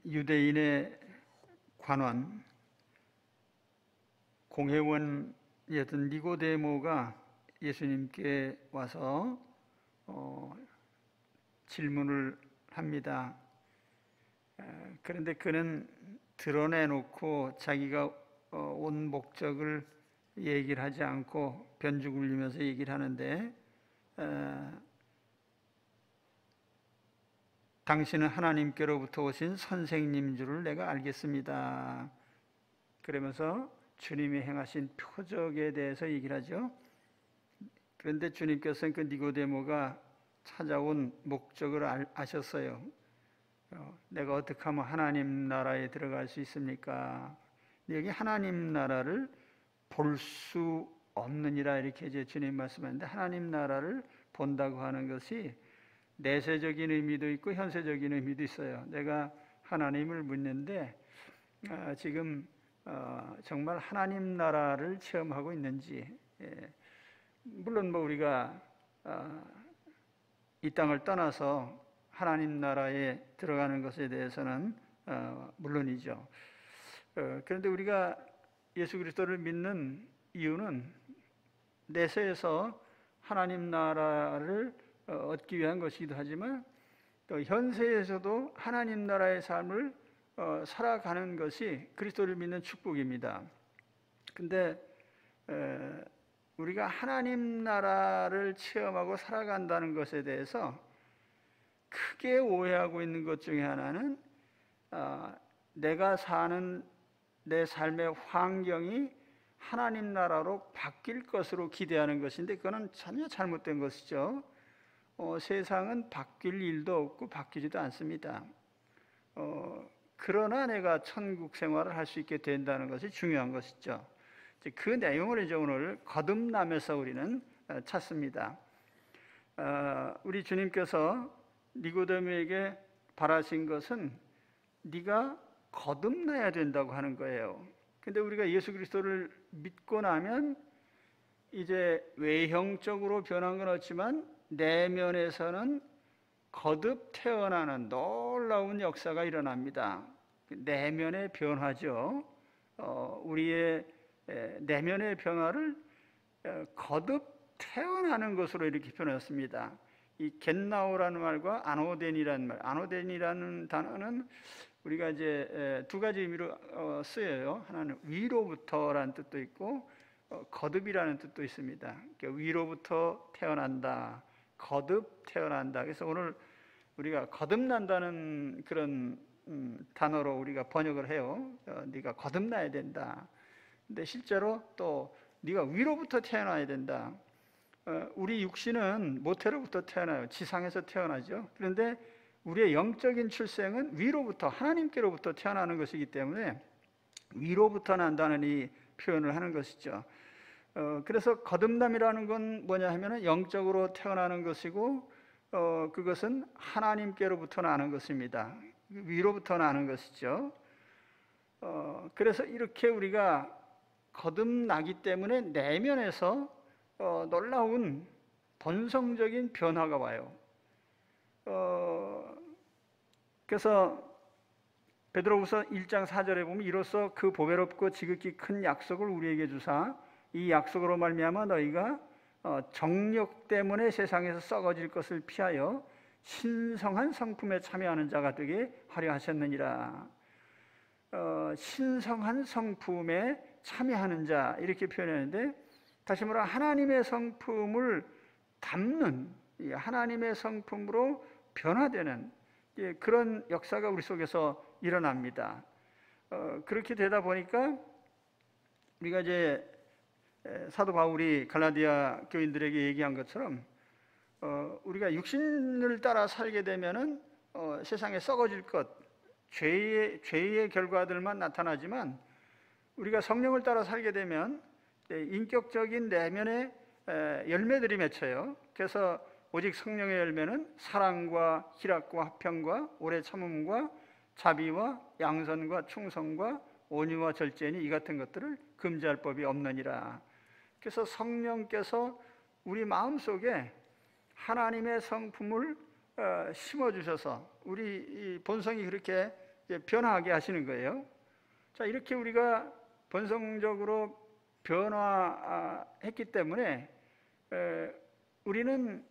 유대인의 관원 공회원이었던 니고데모가 예수님께 와서 질문을 합니다. 그런데 그는 드러내놓고 자기가 온 목적을 얘기를 하지 않고 변죽 울리면서 얘기를 하는데, 당신은 하나님께로부터 오신 선생님인 줄을 내가 알겠습니다. 그러면서 주님이 행하신 표적에 대해서 얘기를 하죠. 그런데 주님께서는 그 니고데모가 찾아온 목적을 아셨어요. 내가 어떻게 하면 하나님 나라에 들어갈 수 있습니까? 여기 하나님 나라를 볼 수 없느니라 이렇게 이제 주님 말씀하는데, 하나님 나라를 본다고 하는 것이 내세적인 의미도 있고 현세적인 의미도 있어요. 내가 하나님을 묻는데 지금 정말 하나님 나라를 체험하고 있는지. 물론 뭐 우리가 이 땅을 떠나서 하나님 나라에 들어가는 것에 대해서는 물론이죠. 그런데 우리가 예수 그리스도를 믿는 이유는 내세에서 하나님 나라를 얻기 위한 것이기도 하지만 또 현세에서도 하나님 나라의 삶을 살아가는 것이 그리스도를 믿는 축복입니다. 근데 우리가 하나님 나라를 체험하고 살아간다는 것에 대해서 크게 오해하고 있는 것 중에 하나는 내가 사는 내 삶의 환경이 하나님 나라로 바뀔 것으로 기대하는 것인데, 그거는 전혀 잘못된 것이죠. 세상은 바뀔 일도 없고 바뀌지도 않습니다. 그러나 내가 천국 생활을 할 수 있게 된다는 것이 중요한 것이죠. 그 내용을 이제 오늘 거듭남에서 우리는 찾습니다. 우리 주님께서 니고데모에게 바라신 것은 네가 거듭나야 된다고 하는 거예요. 근데 우리가 예수 그리스도를 믿고 나면 이제 외형적으로 변한 건 없지만 내면에서는 거듭 태어나는 놀라운 역사가 일어납니다. 내면의 변화죠. 우리의 내면의 변화를 거듭 태어나는 것으로 이렇게 표현했습니다. 이 겟나오라는 말과 아노덴이라는 말, 아노덴이라는 단어는 우리가 이제 두 가지 의미로 쓰여요. 하나는 위로부터라는 뜻도 있고 거듭이라는 뜻도 있습니다. 그러니까 위로부터 태어난다, 거듭 태어난다. 그래서 오늘 우리가 거듭난다는 그런 단어로 우리가 번역을 해요. 네가 거듭나야 된다. 근데 실제로 또 네가 위로부터 태어나야 된다. 우리 육신은 모태로부터 태어나요. 지상에서 태어나죠. 그런데 우리의 영적인 출생은 위로부터, 하나님께로부터 태어나는 것이기 때문에 위로부터 난다는 이 표현을 하는 것이죠. 그래서 거듭남이라는 건 뭐냐 하면은 영적으로 태어나는 것이고, 그것은 하나님께로부터 나는 것입니다. 위로부터 나는 것이죠. 그래서 이렇게 우리가 거듭나기 때문에 내면에서 놀라운 본성적인 변화가 와요. 그래서 베드로후서 1장 4절에 보면 이로써 그 보배롭고 지극히 큰 약속을 우리에게 주사 이 약속으로 말미암아 너희가 정욕 때문에 세상에서 썩어질 것을 피하여 신성한 성품에 참여하는 자가 되게 하려 하셨느니라. 신성한 성품에 참여하는 자 이렇게 표현하는데, 다시 말해 하나님의 성품을 담는, 하나님의 성품으로 변화되는 그런 역사가 우리 속에서 일어납니다. 그렇게 되다 보니까 우리가 이제 사도 바울이 갈라디아 교인들에게 얘기한 것처럼 우리가 육신을 따라 살게 되면은 세상에 썩어질 것, 죄의 결과들만 나타나지만 우리가 성령을 따라 살게 되면 인격적인 내면의 열매들이 맺혀요. 그래서 오직 성령의 열매는 사랑과 희락과 화평과 오래 참음과 자비와 양선과 충성과 온유와 절제니 이 같은 것들을 금지할 법이 없느니라. 그래서 성령께서 우리 마음속에 하나님의 성품을 심어주셔서 우리 본성이 그렇게 변화하게 하시는 거예요. 자, 이렇게 우리가 본성적으로 변화했기 때문에 우리는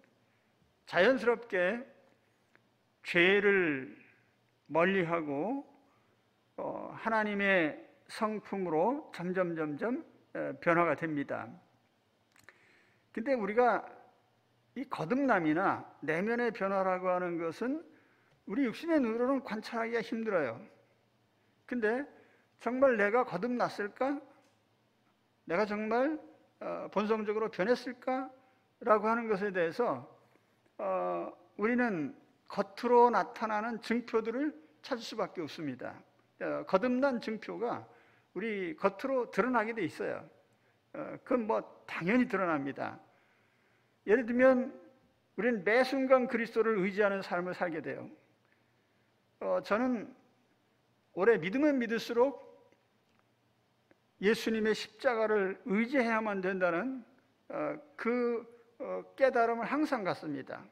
자연스럽게 죄를 멀리하고 하나님의 성품으로 점점 변화가 됩니다. 근데 우리가 이 거듭남이나 내면의 변화라고 하는 것은 우리 육신의 눈으로는 관찰하기가 힘들어요. 근데 정말 내가 거듭났을까? 내가 정말 본성적으로 변했을까? 라고 하는 것에 대해서 우리는 겉으로 나타나는 증표들을 찾을 수밖에 없습니다. 거듭난 증표가 우리 겉으로 드러나게 돼 있어요. 그건 뭐 당연히 드러납니다. 예를 들면 우리는 매 순간 그리스도를 의지하는 삶을 살게 돼요. 저는 오래 믿으면 믿을수록 예수님의 십자가를 의지해야만 된다는 그 깨달음을 항상 갖습니다.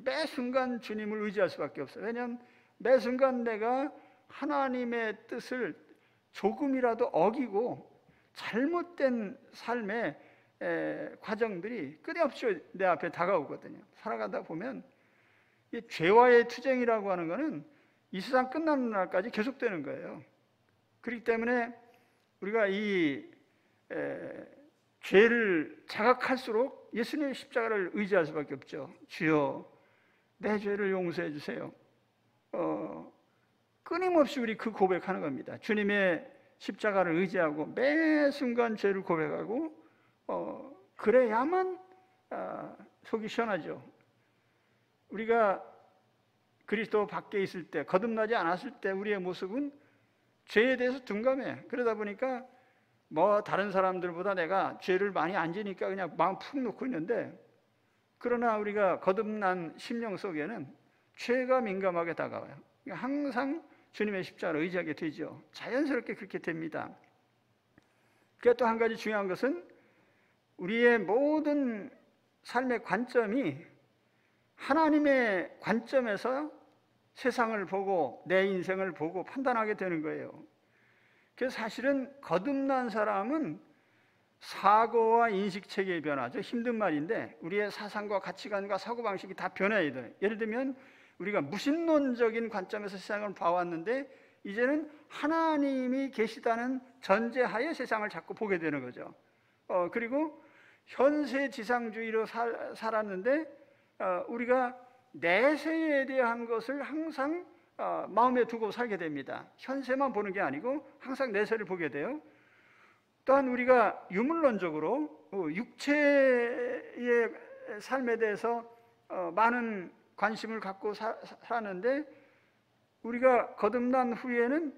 매 순간 주님을 의지할 수밖에 없어요. 왜냐하면 매 순간 내가 하나님의 뜻을 조금이라도 어기고 잘못된 삶의 과정들이 끊임없이 내 앞에 다가오거든요. 살아가다 보면 이 죄와의 투쟁이라고 하는 것은 이 세상 끝나는 날까지 계속되는 거예요. 그렇기 때문에 우리가 이 죄를 자각할수록 예수님의 십자가를 의지할 수밖에 없죠. 주여, 내 죄를 용서해 주세요. 끊임없이 우리 그 고백하는 겁니다. 주님의 십자가를 의지하고 매 순간 죄를 고백하고 그래야만 속이 시원하죠. 우리가 그리스도 밖에 있을 때, 거듭나지 않았을 때 우리의 모습은 죄에 대해서 둔감해. 그러다 보니까 뭐 다른 사람들보다 내가 죄를 많이 안 지니까 그냥 마음 푹 놓고 있는데, 그러나 우리가 거듭난 심령 속에는 죄가 민감하게 다가와요. 항상 주님의 십자가를 의지하게 되죠. 자연스럽게 그렇게 됩니다. 그리고 또 한 가지 중요한 것은 우리의 모든 삶의 관점이 하나님의 관점에서 세상을 보고 내 인생을 보고 판단하게 되는 거예요. 그래서 사실은 거듭난 사람은 사고와 인식체계의 변화죠. 힘든 말인데 우리의 사상과 가치관과 사고방식이 다 변해야 돼요. 예를 들면 우리가 무신론적인 관점에서 세상을 봐왔는데 이제는 하나님이 계시다는 전제하에 세상을 자꾸 보게 되는 거죠. 그리고 현세 지상주의로 살았는데 우리가 내세에 대한 것을 항상 마음에 두고 살게 됩니다. 현세만 보는 게 아니고 항상 내세를 보게 돼요. 또한 우리가 유물론적으로 육체의 삶에 대해서 많은 관심을 갖고 살았는데 우리가 거듭난 후에는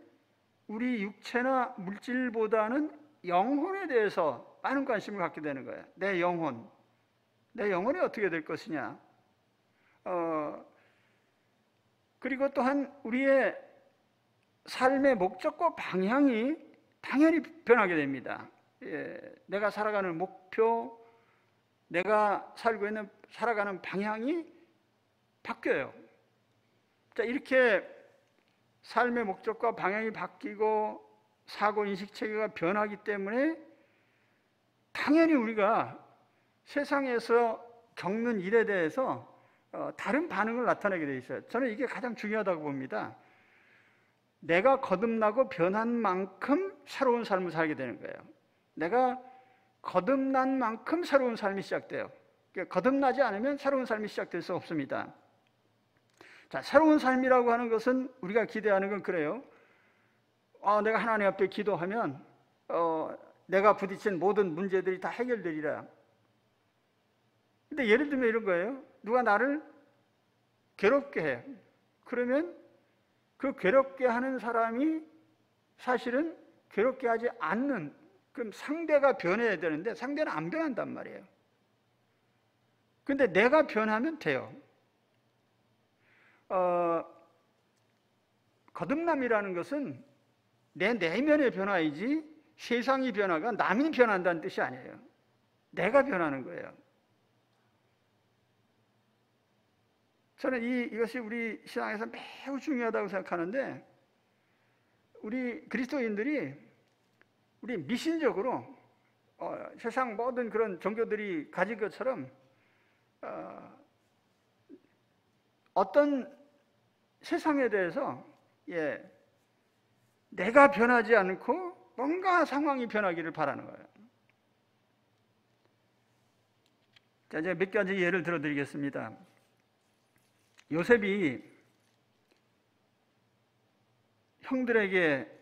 우리 육체나 물질보다는 영혼에 대해서 많은 관심을 갖게 되는 거예요. 내 영혼이 어떻게 될 것이냐. 그리고 또한 우리의 삶의 목적과 방향이 당연히 변하게 됩니다. 내가 살아가는 목표, 내가 살아가는 방향이 바뀌어요. 자, 이렇게 삶의 목적과 방향이 바뀌고 사고 인식 체계가 변하기 때문에 당연히 우리가 세상에서 겪는 일에 대해서 다른 반응을 나타내게 돼 있어요. 저는 이게 가장 중요하다고 봅니다. 내가 거듭나고 변한 만큼 새로운 삶을 살게 되는 거예요. 내가 거듭난 만큼 새로운 삶이 시작돼요. 그러니까 거듭나지 않으면 새로운 삶이 시작될 수 없습니다. 자, 새로운 삶이라고 하는 것은 우리가 기대하는 건 그래요. 내가 하나님 앞에 기도하면 내가 부딪힌 모든 문제들이 다 해결되리라. 근데 예를 들면 이런 거예요. 누가 나를 괴롭게 해. 그러면 그 괴롭게 하는 사람이 사실은 괴롭게 하지 않는, 그럼 상대가 변해야 되는데 상대는 안 변한단 말이에요. 근데 내가 변하면 돼요. 거듭남이라는 것은 내 내면의 변화이지 세상이 변화가 남이 변한다는 뜻이 아니에요. 내가 변하는 거예요. 저는 이것이 우리 신앙에서 매우 중요하다고 생각하는데 우리 그리스도인들이 우리 미신적으로 세상 모든 그런 종교들이 가진 것처럼 어떤 세상에 대해서 내가 변하지 않고 뭔가 상황이 변하기를 바라는 거예요. 자, 이제 몇 가지 예를 들어드리겠습니다. 요셉이 형들에게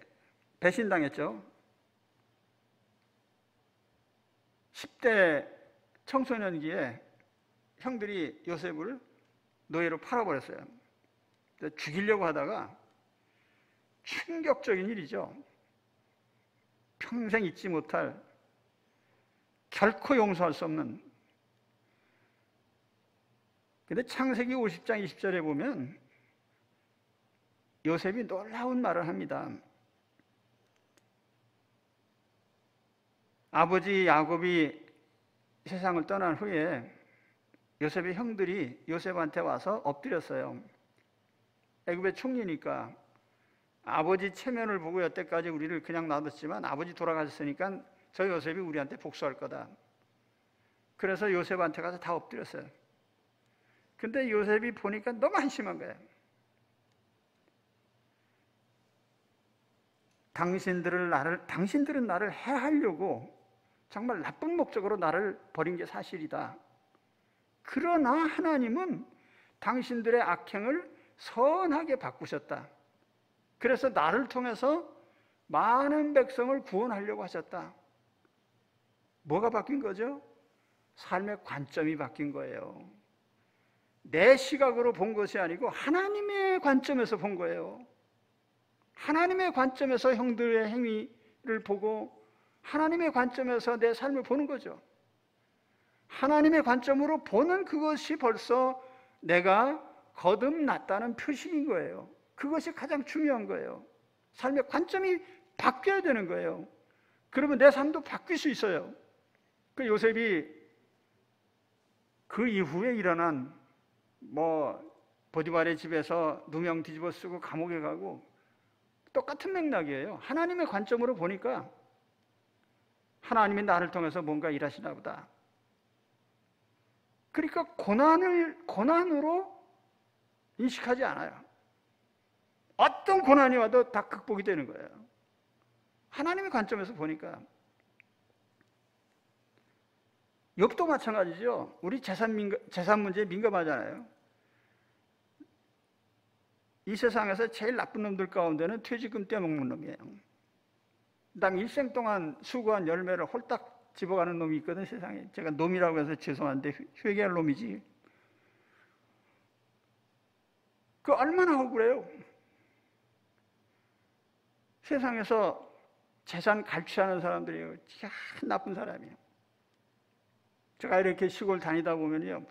배신당했죠. 10대 청소년기에 형들이 요셉을 노예로 팔아버렸어요. 죽이려고 하다가 충격적인 일이죠. 평생 잊지 못할, 결코 용서할 수 없는. 근데 창세기 50장 20절에 보면 요셉이 놀라운 말을 합니다. 아버지 야곱이 세상을 떠난 후에 요셉의 형들이 요셉한테 와서 엎드렸어요. 애굽의 총리니까 아버지 체면을 보고 여태까지 우리를 그냥 놔뒀지만 아버지 돌아가셨으니까 저 요셉이 우리한테 복수할 거다. 그래서 요셉한테 가서 다 엎드렸어요. 근데 요셉이 보니까 너무 한심한 거예요. 당신들은 나를 해하려고 정말 나쁜 목적으로 나를 버린 게 사실이다. 그러나 하나님은 당신들의 악행을 선하게 바꾸셨다. 그래서 나를 통해서 많은 백성을 구원하려고 하셨다. 뭐가 바뀐 거죠? 삶의 관점이 바뀐 거예요. 내 시각으로 본 것이 아니고 하나님의 관점에서 본 거예요. 하나님의 관점에서 형들의 행위를 보고 하나님의 관점에서 내 삶을 보는 거죠. 하나님의 관점으로 보는 그것이 벌써 내가 거듭났다는 표식인 거예요. 그것이 가장 중요한 거예요. 삶의 관점이 바뀌어야 되는 거예요. 그러면 내 삶도 바뀔 수 있어요. 그 요셉이 그 이후에 일어난 보디발의 집에서 누명 뒤집어 쓰고 감옥에 가고 똑같은 맥락이에요. 하나님의 관점으로 보니까 하나님이 나를 통해서 뭔가 일하시나 보다. 그러니까 고난으로 인식하지 않아요. 어떤 고난이 와도 다 극복이 되는 거예요. 하나님의 관점에서 보니까. 욥도 마찬가지죠. 우리 재산 문제에 민감하잖아요. 이 세상에서 제일 나쁜 놈들 가운데는 퇴직금 떼먹는 놈이에요. 남 일생 동안 수고한 열매를 홀딱 집어가는 놈이 있거든, 세상에. 제가 놈이라고 해서 죄송한데 회개할 놈이지. 그 얼마나 억울해요. 세상에서 재산 갈취하는 사람들이에요. 참 나쁜 사람이에요. 제가 이렇게 시골 다니다 보면요,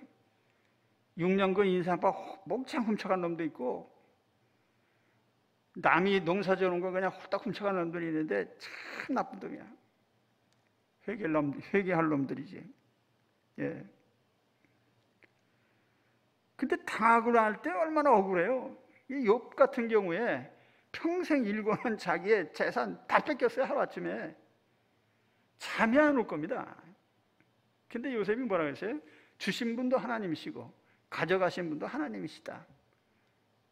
6년근 인삼밥 몽창 훔쳐간 놈도 있고, 남이 농사 지어놓은 거 그냥 홀딱 훔쳐간 놈들이 있는데 참 나쁜 놈이야. 회개할 놈들이지. 예. 근데 당하고 날 때 얼마나 억울해요. 이 욥 같은 경우에 평생 일궈는 자기의 재산 다 뺏겼어요. 하루아침에. 잠이 안 올 겁니다. 근데 요셉이 뭐라고 했어요? 주신 분도 하나님이시고 가져가신 분도 하나님이시다.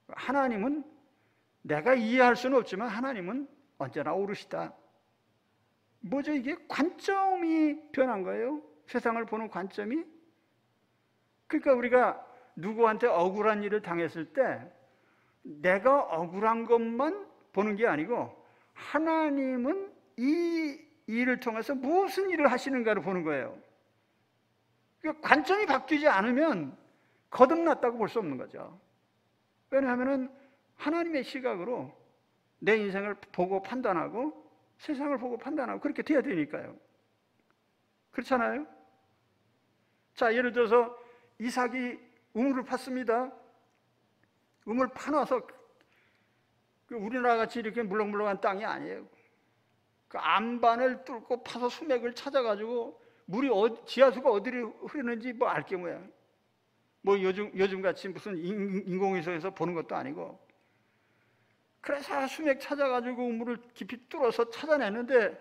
하나님은 내가 이해할 수는 없지만 하나님은 언제나 옳으시다. 뭐죠? 이게 관점이 변한 거예요. 세상을 보는 관점이. 그러니까 우리가 누구한테 억울한 일을 당했을 때 내가 억울한 것만 보는 게 아니고 하나님은 이 일을 통해서 무슨 일을 하시는가를 보는 거예요. 그러니까 관점이 바뀌지 않으면 거듭났다고 볼 수 없는 거죠. 왜냐하면 하나님의 시각으로 내 인생을 보고 판단하고 세상을 보고 판단하고 그렇게 돼야 되니까요. 그렇잖아요? 자, 예를 들어서 이삭이 우물을 팠습니다. 우물 파놔서 우리나라 같이 이렇게 물렁물렁한 땅이 아니에요. 그 안반을 뚫고 파서 수맥을 찾아가지고 물이 지하수가 어디로 흐르는지 알게 뭐야. 요즘 같이 무슨 인공위성에서 보는 것도 아니고 그래서 수맥 찾아가지고 우물을 깊이 뚫어서 찾아냈는데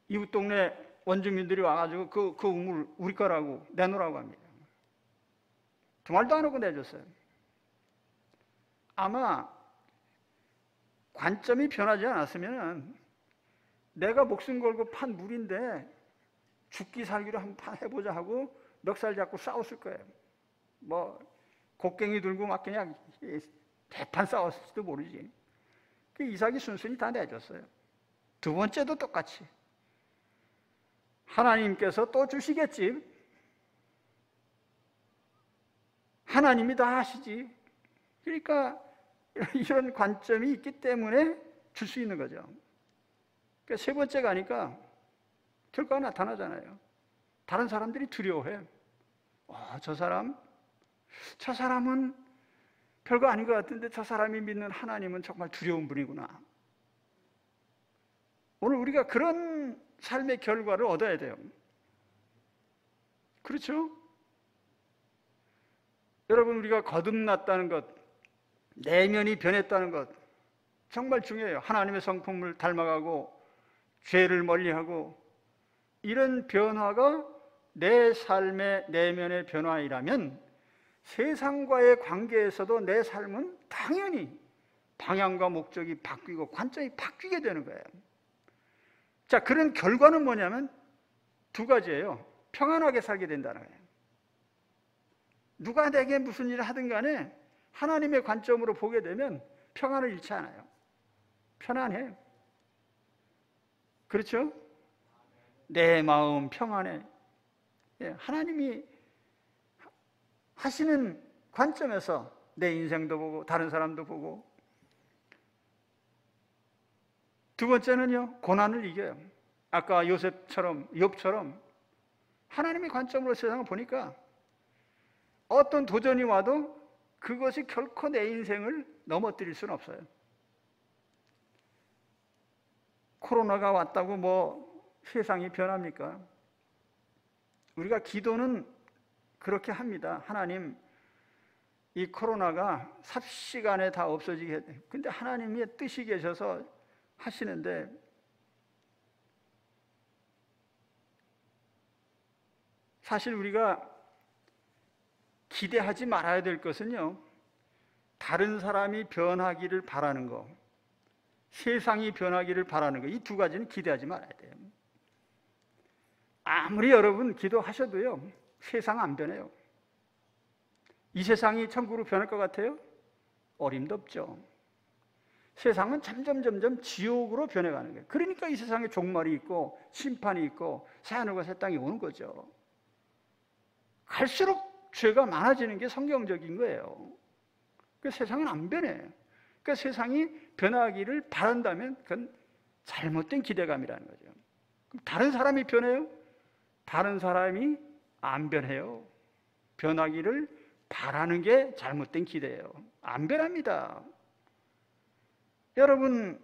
이웃 동네 원주민들이 와가지고 그 우물 우리 거라고 내놓으라고 합니다. 두 말도 안 하고 내줬어요. 아마 관점이 변하지 않았으면 내가 목숨 걸고 판 물인데 죽기 살기로 한판 해보자 하고 멱살 잡고 싸웠을 거예요. 뭐 곡괭이 들고 막 그냥 대판 싸웠을지도 모르지. 그 이삭이 순순히 다 내줬어요. 두 번째도 똑같이 하나님께서 또 주시겠지. 하나님이 다 하시지. 그러니까 이런 관점이 있기 때문에 줄 수 있는 거죠. 그러니까 세 번째 가니까 결과가 나타나잖아요. 다른 사람들이 두려워해. 저 사람은 별거 아닌 것 같은데 저 사람이 믿는 하나님은 정말 두려운 분이구나. 오늘 우리가 그런 삶의 결과를 얻어야 돼요. 그렇죠? 여러분, 우리가 거듭났다는 것, 내면이 변했다는 것 정말 중요해요. 하나님의 성품을 닮아가고 죄를 멀리하고 이런 변화가 내 삶의 내면의 변화이라면 세상과의 관계에서도 내 삶은 당연히 방향과 목적이 바뀌고 관점이 바뀌게 되는 거예요. 자, 그런 결과는 뭐냐면 두 가지예요. 평안하게 살게 된다는 거예요. 누가 내게 무슨 일을 하든 간에 하나님의 관점으로 보게 되면 평안을 잃지 않아요. 편안해요. 그렇죠? 내 마음 평안해. 하나님이 하시는 관점에서 내 인생도 보고 다른 사람도 보고. 두 번째는요, 고난을 이겨요. 아까 요셉처럼, 욥처럼 하나님의 관점으로 세상을 보니까 어떤 도전이 와도 그것이 결코 내 인생을 넘어뜨릴 수는 없어요. 코로나가 왔다고 뭐 세상이 변합니까? 우리가 기도는 그렇게 합니다. 하나님, 이 코로나가 삽시간에 다 없어지게 해. 근데 하나님의 뜻이 계셔서 하시는데 사실 우리가 기대하지 말아야 될 것은요, 다른 사람이 변하기를 바라는 거, 세상이 변하기를 바라는 거, 이 두 가지는 기대하지 말아야 돼요. 아무리 여러분 기도하셔도요, 세상 안 변해요. 이 세상이 천국으로 변할 것 같아요? 어림도 없죠. 세상은 점점 지옥으로 변해가는 거예요. 그러니까 이 세상에 종말이 있고 심판이 있고 새하늘과 새 땅이 오는 거죠. 갈수록 죄가 많아지는 게 성경적인 거예요. 그 세상은 안 변해. 그 세상이 변하기를 바란다면 그건 잘못된 기대감이라는 거죠. 그럼 다른 사람이 변해요? 다른 사람이 안 변해요. 변하기를 바라는 게 잘못된 기대예요. 안 변합니다. 여러분,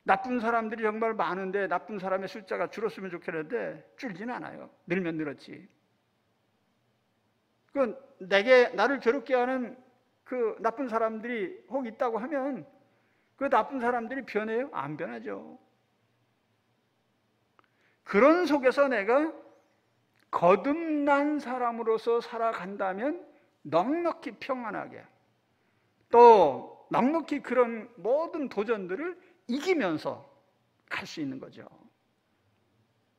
나쁜 사람들이 정말 많은데 나쁜 사람의 숫자가 줄었으면 좋겠는데 줄지는 않아요. 늘면 늘었지. 그 나를 괴롭게 하는 그 나쁜 사람들이 혹 있다고 하면 그 나쁜 사람들이 변해요? 안 변하죠. 그런 속에서 내가 거듭난 사람으로서 살아간다면 넉넉히 평안하게, 또 넉넉히 그런 모든 도전들을 이기면서 갈 수 있는 거죠.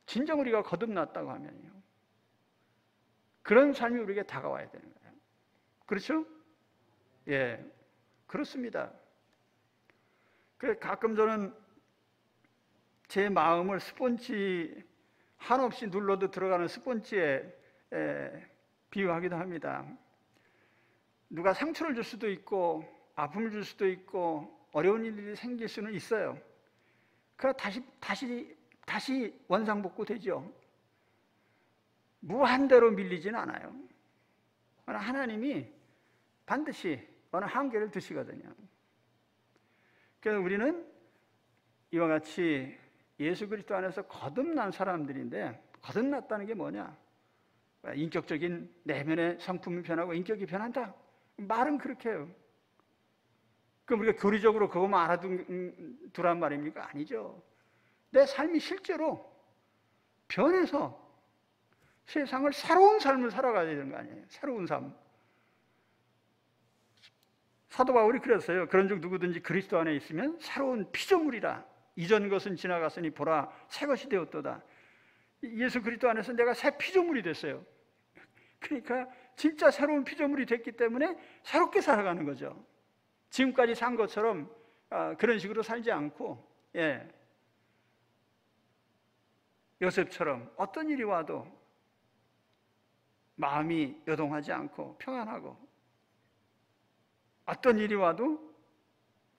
진정 우리가 거듭났다고 하면요, 그런 삶이 우리에게 다가와야 되는 거예요. 그렇죠? 예, 그렇습니다. 그래서 가끔 저는 제 마음을 스폰지 한없이 눌러도 들어가는 스폰지에 비유하기도 합니다. 누가 상처를 줄 수도 있고 아픔을 줄 수도 있고 어려운 일이 생길 수는 있어요. 그러나 다시 원상복구 되죠. 무한대로 밀리지는 않아요. 그러나 하나님이 반드시 어느 한계를 두시거든요. 그래서 우리는 이와 같이 예수 그리스도 안에서 거듭난 사람들인데, 거듭났다는 게 뭐냐? 인격적인 내면의 성품이 변하고 인격이 변한다. 말은 그렇게 해요. 그럼 우리가 교리적으로 그것만 알아두란 말입니까? 아니죠. 내 삶이 실제로 변해서 세상을 새로운 삶을 살아가야 되는 거 아니에요. 새로운 삶. 사도 바울이 그랬어요. 그런즉 누구든지 그리스도 안에 있으면 새로운 피조물이라. 이전 것은 지나갔으니 보라 새 것이 되었도다. 예수 그리스도 안에서 내가 새 피조물이 됐어요. 그러니까 진짜 새로운 피조물이 됐기 때문에 새롭게 살아가는 거죠. 지금까지 산 것처럼 그런 식으로 살지 않고, 요셉처럼 어떤 일이 와도 마음이 요동하지 않고 평안하고, 어떤 일이 와도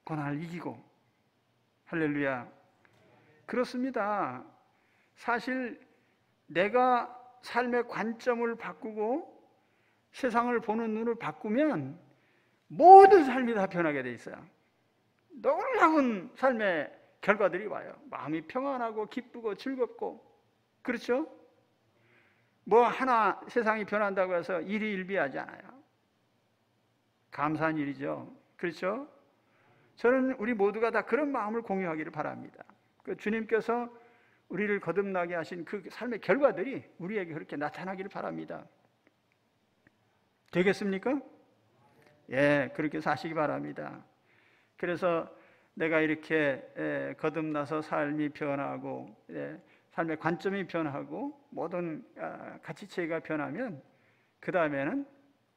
고난을 이기고. 할렐루야. 그렇습니다. 사실 내가 삶의 관점을 바꾸고 세상을 보는 눈을 바꾸면 모든 삶이 다 변하게 돼 있어요. 놀라운 삶의 결과들이 와요. 마음이 평안하고 기쁘고 즐겁고. 그렇죠? 뭐 하나 세상이 변한다고 해서 일이 일비하지 않아요. 감사한 일이죠. 그렇죠? 저는 우리 모두가 다 그런 마음을 공유하기를 바랍니다. 그 주님께서 우리를 거듭나게 하신 그 삶의 결과들이 우리에게 그렇게 나타나기를 바랍니다. 되겠습니까? 예, 그렇게 사시기 바랍니다. 그래서 내가 이렇게 거듭나서 삶이 변하고, 삶의 관점이 변하고, 모든 가치체가 변하면 그 다음에는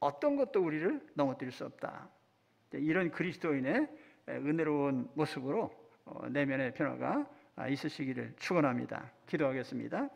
어떤 것도 우리를 넘어뜨릴 수 없다. 이런 그리스도인의 은혜로운 모습으로 내면의 변화가 있으시기를 축원합니다. 기도하겠습니다.